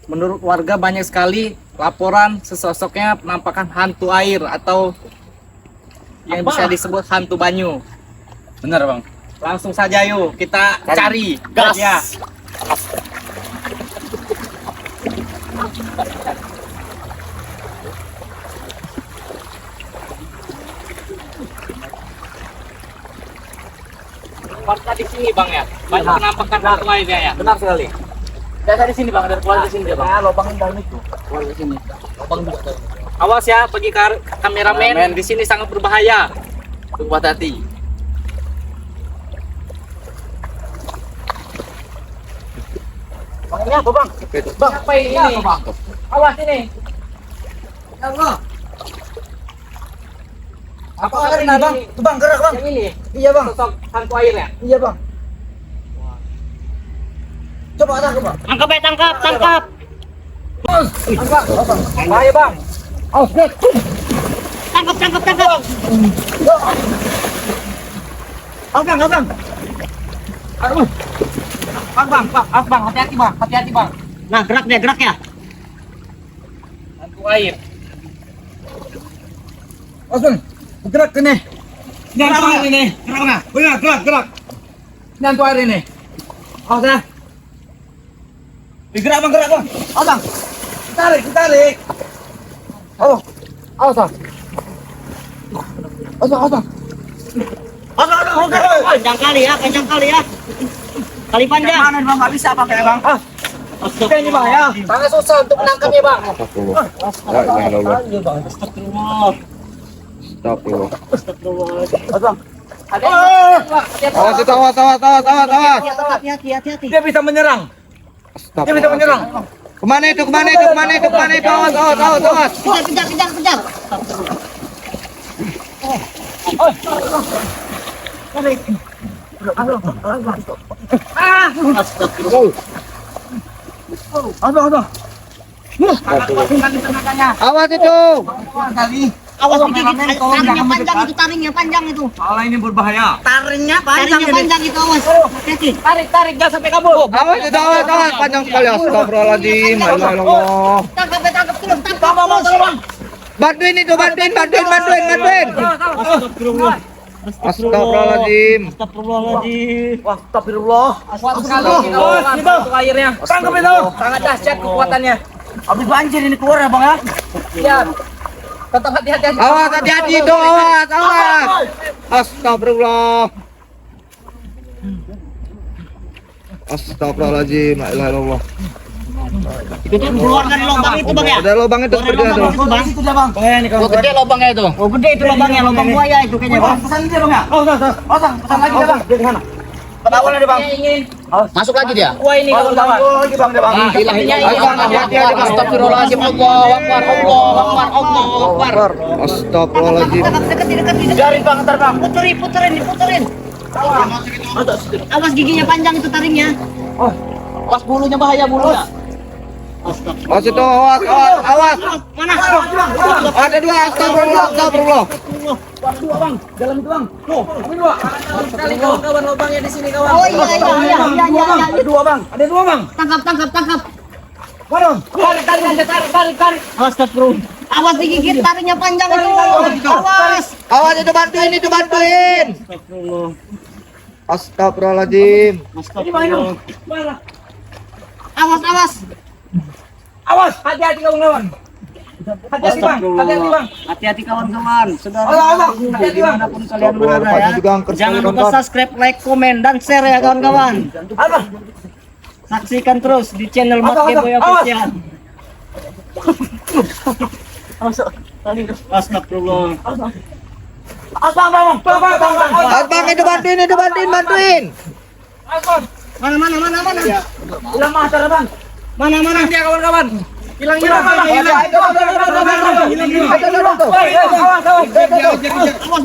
menurut warga banyak sekali laporan sesosoknya penampakan hantu air atau yang bisa disebut hantu banyu. Benar bang. Langsung saja yuk kita cari. Gas. Ya. Warga di sini bang ya, banyak penampakan hantu air ya. Benar sekali. Biasa di sini bang, ada keluar di sini bang. Lubang dalam itu. Keluar di sini. Lubang juga. Awas ya bagi kameramen, di sini sangat berbahaya. Tunggu hati. Bang ini apa bang? Bang, apa ini? Awas ini. Ya Allah. Apa karena bang? Tuh bang gerak bang. Yang ini. Iya bang. Sosok hantu air ya. Iya bang. Coba tangkap bang. Tangkap ya, tangkap. Bahaya bang. Dek. Tangkap. Abang. Aduh. Bang, hati-hati bang. Nah, gerak ya. Hantu air. Bang. Gerak ke nih. Ini hantu air ini. Gerak mana? Gerak. Ini hantu air ini. Awas ya. Gerak bang. Bang. Tarik. Awas bang. Awas. Panjang kali ya. Kali panjang. Mana bang? Nggak bisa pakai bang. Ini bang ya. Sangat susah untuk menangkapnya bang. Awas bang. Hati-hati. Hati-hati. Dia bisa menyerang. Kemana itu? Awas. Kejar. Awas. Awas itu. Awas digigit. Taringnya panjang itu. Malah ini berbahaya. Taringnya panjang itu, awas. Hati-hati. Tarik jangan sampai kabur. Awas itu. Panjang sekali. Astagfirullahaladzim. Allah. Tangkap terus. Bantuin. Astagfirullahaladzim. Astagfirullah. Kuat sekali itu hantu airnya. Tangkap itu. Sangat dahsyat kekuatannya. Habis banjir ini keluar ya bang ya. Iya. Tetap hati-hati. Awas, hati-hati itu. Awas. Astagfirullah. Astagfirullahaladzim. La ilaha illallah. Itu tuh keluar dari lubang itu, Bang ya. Ada lubang itu seperti itu. Bang. Itu dia bang. Ini Oh, gede lubangnya itu. Oh, gede itu lubangnya, lubang buaya itu kayaknya, Bang. Pesan dia bang ya. Pesan lagi dia bang. Dia di sana. Ketahuan dia bang. Ingin Masuk lagi dia. gua ini kawan-kawan. Lagi bang dia bang. Astagfirullahaladzim. Allahu Akbar. Astagfirullahaladzim. Dekat. Biarin bang ntar bang. Puterin. Awas giginya panjang itu taringnya. Pas bulunya bahaya bulunya. Awas itu. Awas. Mana? Ada dua. Astagfirullah. Dua bang. Dalam itu bang. Tuh. Ini dua. Sekali kawan-kawan lubangnya di sini kawan. Oh iya. Ada dua bang. Ada dua bang. Tangkap. Waduh. Tarik. Astagfirullah. Awas digigit taringnya panjang itu. Awas. Awas itu bantuin. Astagfirullahaladzim. Ini bang ini. Awas. Hati-hati kawan-kawan. Hati-hati bang. Hati-hati kawan-kawan. Saudara, Allah. Hati-hati bang. dimanapun kalian berada ya. Juga angker Jangan sekali, lupa kawan. subscribe, like, komen, dan share ya kawan-kawan. Apa? Saksikan terus di channel Mat Awas, Keboy awas. Official. Astagfirullah. Bang. Bang itu bantuin. Mana? Hilang master bang. Mana? Dia kawan-kawan. Hilang. Awas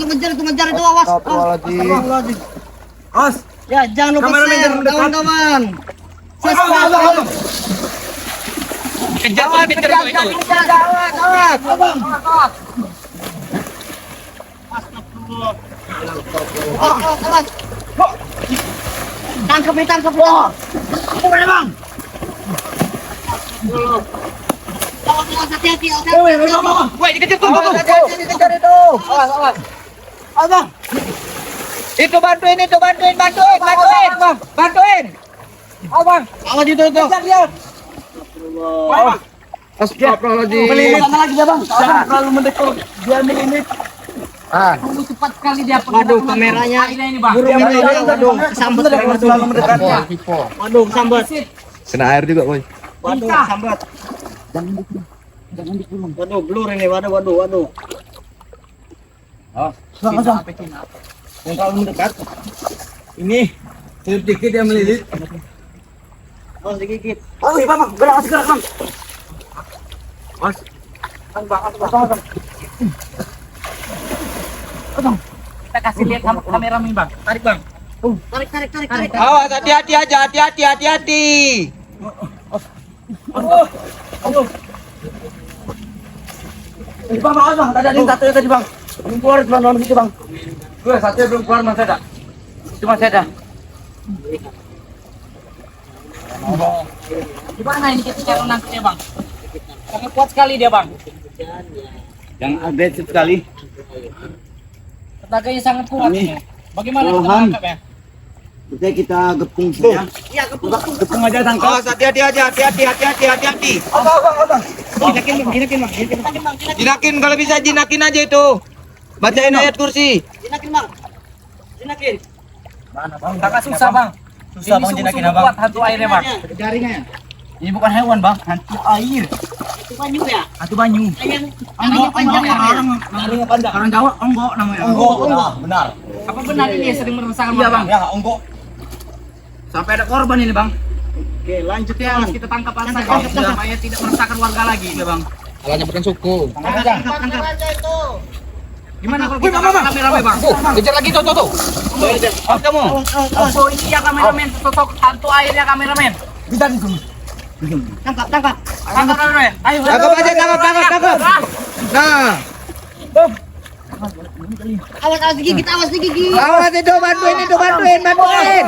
ngejar itu awas. Astagfirullahaladzim. Awas. Ya, jangan lupa Kameramen share jangan mendekat. kawan-kawan. Subscribe. Kejar itu. Awas. Tangkap loh. Bang. Awas, awas, hati-hati, awas. Woi, dikejar tuh. Dikejar itu. Awas, awas. Awas, Bang. Itu bantuin. Abang. Awas itu tuh. Kejar dia. Wah, Astagfirullahaladzim. sana lagi dia bang. Jangan terlalu mendekat. Dia milimet. Ah, Cepat sekali dia. waduh kameranya. Ini bang. Burung waduh, kesambet. Terlalu mendekat. Waduh, kesambet. Kena air juga, boy. Waduh, kesambet. Waduh, blur ini. Waduh. Yang terlalu mendekat. Ini sedikit dia melilit. Oh, digigit. Oh iya bang, gerak bang. Mas, Kita kasih lihat kameramen bang. Tarik bang. Tarik. Awas, hati-hati aja, hati-hati. bang, awas bang. Tadi ada yang satu tadi bang. Belum keluar bang, situ bang. Gue satu belum keluar mas ada. Itu masih ada. Gimana ini kita cara nangkepnya bang? Sangat kuat sekali dia bang. Yang agresif sekali. Tenaganya sangat kuat. Ini. Bagaimana kita Rohan. menangkapnya? Oke kita gepung saja. Iya, kepung. Gepung aja tangkap. Awas, hati-hati aja, hati-hati. Jinakin kalau bisa jinakin aja itu. Bacain ayat kursi. Jinakin. Sangat susah bang. Susah Ini bang jinakin sungguh-sungguh abang. kuat hantu airnya bang. Jaringnya. Ini bukan hewan bang, hantu air. Itu banyu ya. Hantu banyu. Yang tangannya panjang ya. Namanya panjang. Orang Jawa onggok namanya. Onggok. Benar. Apa benar ini yang sering meresahkan Iya warga? bang. Ya onggok. Sampai ada korban ini bang. Oke, lanjut Itu yang harus kita tangkap saja supaya tidak meresahkan warga lagi. Iya bang. Alanya bukan suku. Gimana kalau kita tangkap kameramen bang? Kejar lagi tuh. Kamu. Oh ini ya kameramen, sosok hantu airnya kameramen. Bisa di sini. Tangkap. Tangkap kameramen. Ayo. Tangkap aja, tangkap. Nah, Awas digigit. awas itu bantuin. Bantuin.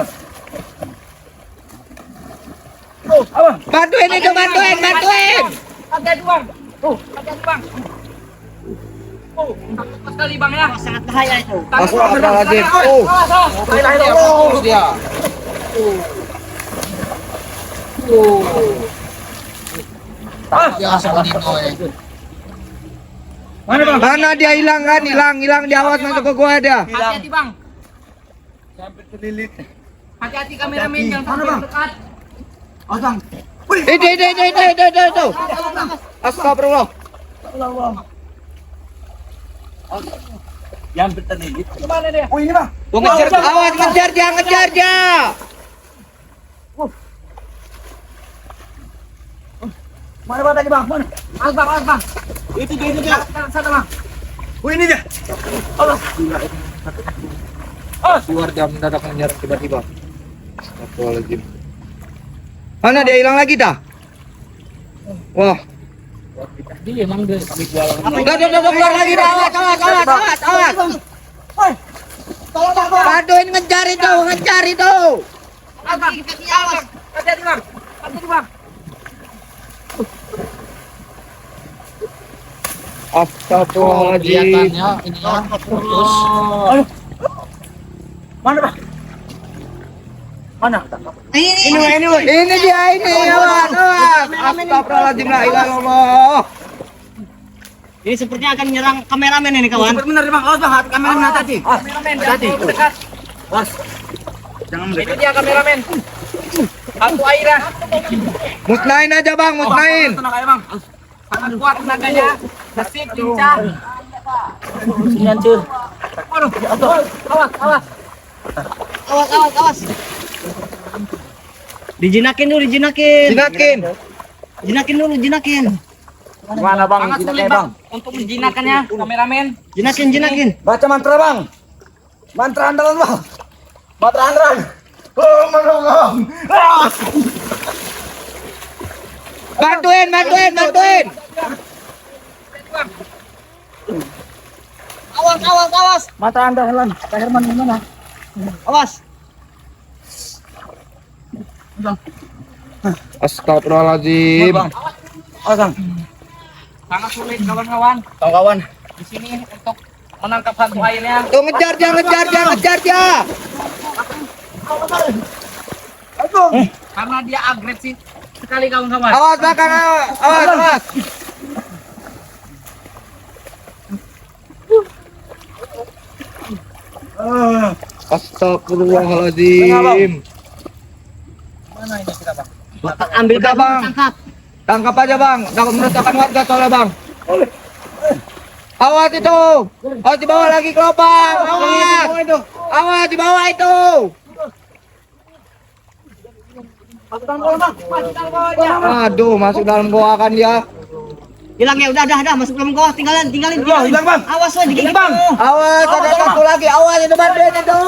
Hati-hati bang. Hati-hati bang. Takut sekali bang ya. Sangat bahaya itu. Astagfirullahaladzim. Fokus dia. Ya, sama Dino ya. Mana dia hilang dia awas masuk ke gua dia. Hati-hati bang. Sampai terlilit. Hati-hati kameramen jangan sampai dekat. Oh bang. Itu. Astagfirullah. Yang terlilit. Gimana dia? Oh ini bang. Gua ngejar, awas ngejar dia. Mana bang tadi bang? Mana? Awas bang. Itu dia. Sana bang. Oh ini dia. Keluar dia mendadak menyerang tiba-tiba. Astagfirullahaladzim. Mana dia hilang lagi dah? Wah, Dia emang dia kami jualan. udah keluar lagi dah. Awas. Bantuin ngejar itu. Awas. Hati-hati bang. Astagfirullahaladzim. Kelihatannya ini ya putus. Mana bang? Mana? Ini dia awas. Astagfirullahaladzim, la ilaha illallah. Ini sepertinya akan menyerang kameramen ini kawan. Benar bang. Awas bang. Kameramen hati-hati. Kameramen jangan Hati-hati. terlalu dekat. Awas. Jangan Itu mendekat. dia kameramen. Hantu airnya. Musnahin aja bang, musnahin. Tenang aja bang. Sangat kuat tenaganya. Gesip, lincah. Nyancur. Waduh. Awas. Awas. Dijinakin dulu. Jinakin. Gimana bang? Sangat sulit Jinaknya bang untuk menjinakkannya kameramen. Jinakin. Baca mantra bang. Mantra andalan bang. Mantra andalan. Oh menolong. Bantuin. Awas. Mantra andalan. Pak Herman gimana? Awas. Astagfirullahaladzim. Bang. Awas Awas bang. Sangat sulit kawan-kawan Kawan-kawan. di sini untuk menangkap hantu airnya. Tuh ngejar dia. Karena dia agresif sekali kawan-kawan. Awas belakang, awas. Astagfirullahaladzim. Mana ini kita bang? Ambil Udah, Bang. tangkap. Tangkap aja bang, takut merusakkan warga soalnya bang. Awas itu, awas di bawah lagi kelopang, awas di bawah itu. Aduh, masuk dalam goa kan dia. Hilang ya, udah masuk dalam gua. Tinggalin. Hilang bang. Awas weh digigit bang. Awas, ada satu lagi, awas itu bantuin itu.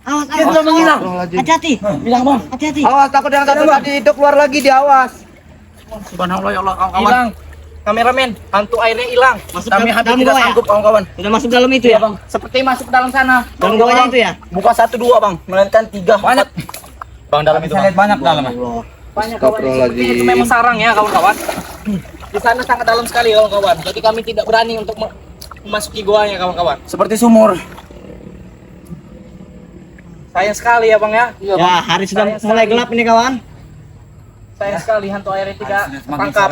Awas. Dia menghilang. Hati-hati. Hilang bang. Hati-hati. Awas, takut yang satu tadi itu keluar lagi dia, awas. Subhanallah ya Allah kawan-kawan. Hilang. Kameramen, hantu airnya hilang. Masuk Kami hampir dalam tidak gua ya. sanggup kawan-kawan. Udah masuk dalam itu ya, Bang. Seperti masuk dalam sana. Dalam gawanya itu ya. Bukan 1 2 bang, melainkan 3 banyak. Bang dalam itu. Saya lihat banyak dalam. Banyak kawan. Seperti itu memang sarang ya kawan-kawan. Di sana sangat dalam sekali kawan-kawan. Jadi kami tidak berani untuk memasuki goanya kawan-kawan. Seperti sumur. Sayang sekali ya bang ya. Ya, hari sudah mulai gelap ini kawan. Sayang sekali hantu airnya tidak tertangkap.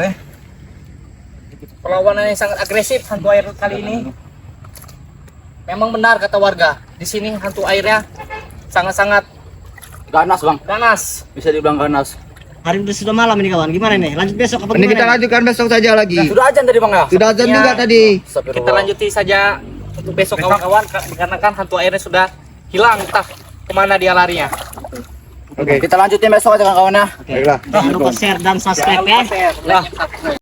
Perlawanan yang sangat agresif hantu air kali ini. Memang benar kata warga. Di sini hantu airnya sangat-sangat Ganas bang. ganas. Bisa dibilang ganas. Hari sudah malam ini kawan. Gimana nih? Lanjut besok apa Ini gimana? kita lanjutkan besok saja lagi. Sudah ajan tadi bang ya. Sudah azan Ya. juga tadi. Kita lanjuti saja untuk besok kawan-kawan dikarenakan hantu airnya sudah hilang entah kemana dia larinya. Oke, Kita lanjutin besok aja kawan-kawan ya. baiklah. Jangan lupa share dan subscribe ya. Jangan lupa share, like, dan subscribe.